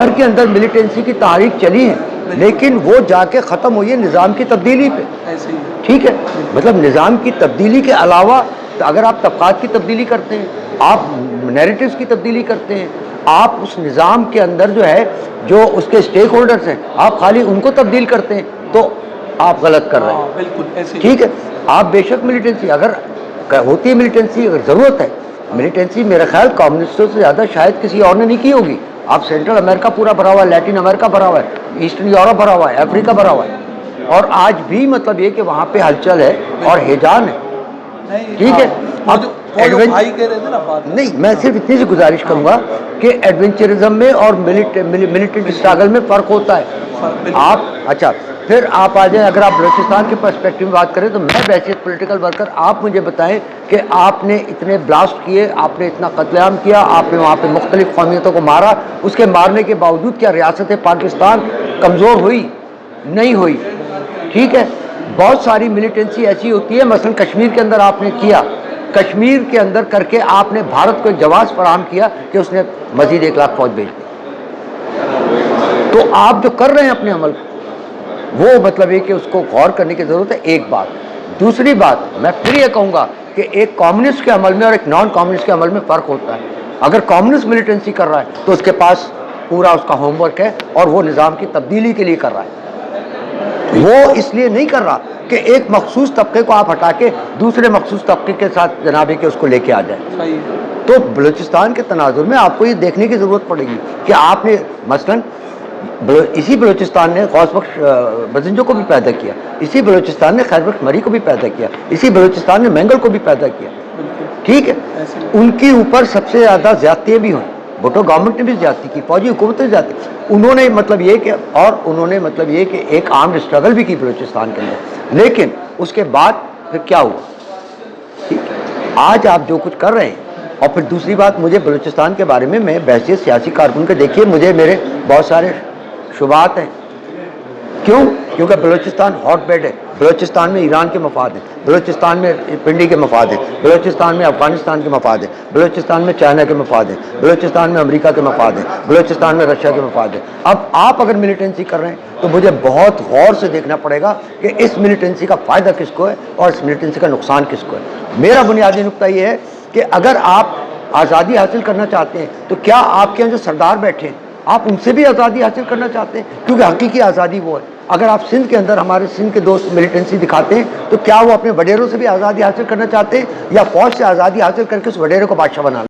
के अंदर मिलिटेंसी की तारीख चली है, लेकिन वो जाके ख़त्म हुई है निज़ाम की तब्दीली पे। ठीक है, मतलब निज़ाम की तब्दीली के अलावा तो अगर आप तबक़ात की तब्दीली करते हैं, आप नैरेटिव्स की तब्दीली करते हैं, आप उस निज़ाम के अंदर जो है जो उसके स्टेक होल्डर्स हैं, आप खाली उनको तब्दील करते हैं, तो आप गलत कर रहे हैं। बिल्कुल ठीक है, आप बेशक मिलिटेंसी अगर होती है, मिलिटेंसी अगर ज़रूरत है, मिलिटेंसी मेरा ख्याल कम्युनिस्टों से ज़्यादा शायद किसी और ने नहीं की होगी। आप सेंट्रल अमेरिका पूरा भरा हुआ है, लैटिन अमेरिका भरा हुआ है, ईस्टर्न यूरोप भरा हुआ है, अफ्रीका भरा हुआ है, और आज भी मतलब ये कि वहाँ पे हलचल है और हिजान है। ठीक है, अब भाई कह रहे थे ना बात नहीं, मैं सिर्फ इतनी सी गुजारिश करूँगा कि एडवेंचरिज्म में और मिलिटेंट स्ट्रगल में फ़र्क होता है। आप अच्छा, फिर आप आ जाए, अगर आप बलूचिस्तान के पर्सपेक्टिव में बात करें तो मैं बैसियत पॉलिटिकल वर्कर, आप मुझे बताएं कि आपने इतने ब्लास्ट किए, आपने इतना कत्लेआम किया, आपने वहाँ पे मुख्तलिफ कौमियतों को मारा, उसके मारने के बावजूद क्या रियासत पाकिस्तान कमज़ोर हुई? नहीं हुई। ठीक है, बहुत सारी मिलिटेंसी ऐसी होती है, मसलन कश्मीर के अंदर आपने किया, कश्मीर के अंदर करके आपने भारत को एक जवाब फराहम किया कि उसने मजीद 1 लाख फौज भेज दी। तो आप जो कर रहे हैं अपने अमल वो मतलब है कि उसको गौर करने की ज़रूरत है। एक बात, दूसरी बात मैं फिर ये कहूँगा कि एक कम्युनिस्ट के अमल में और एक नॉन कम्युनिस्ट के अमल में फ़र्क होता है। अगर कम्युनिस्ट मिलिटेंसी कर रहा है तो उसके पास पूरा उसका होमवर्क है और वो निज़ाम की तब्दीली के लिए कर रहा है। वो इसलिए नहीं कर रहा कि एक मखसूस तबके को आप हटा के दूसरे मखसूस तबके के साथ जनाबे के उसको लेके आ जाए। तो बलूचिस्तान के तनाजुर में आपको ये देखने की ज़रूरत पड़ेगी कि आपने मसलन इसी बलूचिस्तान ने गौस बख्श बजिंजो को भी पैदा किया, इसी बलूचिस्तान ने खैर बख्श मरी को भी पैदा किया, इसी बलूचिस्तान ने मैंगल को भी पैदा किया। ठीक है, उनके ऊपर सबसे ज़्यादा ज़्यादतियाँ भी हुई, भुट्टो गवर्नमेंट ने भी ज़्यादती की, फौजी हुकूमत ने ज़्यादती, उन्होंने मतलब ये कि और उन्होंने मतलब ये कि एक आर्म्ड स्ट्रगल भी की बलूचिस्तान के अंदर, लेकिन उसके बाद फिर क्या हुआ? ठीक है, आज आप जो कुछ कर रहे हैं, और फिर दूसरी बात, मुझे बलूचिस्तान के बारे में मैं बैसियत सियासी कारकुन के देखिए मुझे मेरे बहुत सारे शुबात हैं। क्यों? क्योंकि बलूचिस्तान हॉट बेड है, बलूचिस्तान में ईरान के मफाद हैं, बलूचिस्तान में पिंडी के मफाद हैं, बलूचिस्तान में अफगानिस्तान के मफाद हैं, बलूचिस्तान में चाइना के मफाद हैं, बलूचिस्तान में अमेरिका के मफाद हैं, बलूचिस्तान में रशिया के मफाद हैं। अब आप अगर मिलिटेंसी कर रहे हैं तो मुझे बहुत गौर से देखना पड़ेगा कि इस मिलिटेंसी का फ़ायदा किसको है और इस मिलिटेंसी का नुकसान किसको है। मेरा बुनियादी नुक्ता ये है कि अगर आप आज़ादी हासिल करना चाहते हैं तो क्या आपके यहाँ जो सरदार बैठे हैं आप उनसे भी आज़ादी हासिल करना चाहते हैं? क्योंकि हकीकी आज़ादी वो है। अगर आप सिंध के अंदर हमारे सिंध के दोस्त मिलिटेंसी दिखाते हैं तो क्या वो अपने वडेरों से भी आज़ादी हासिल करना चाहते हैं या फ़ौज से आज़ादी हासिल करके उस वडेरे को बादशाह बना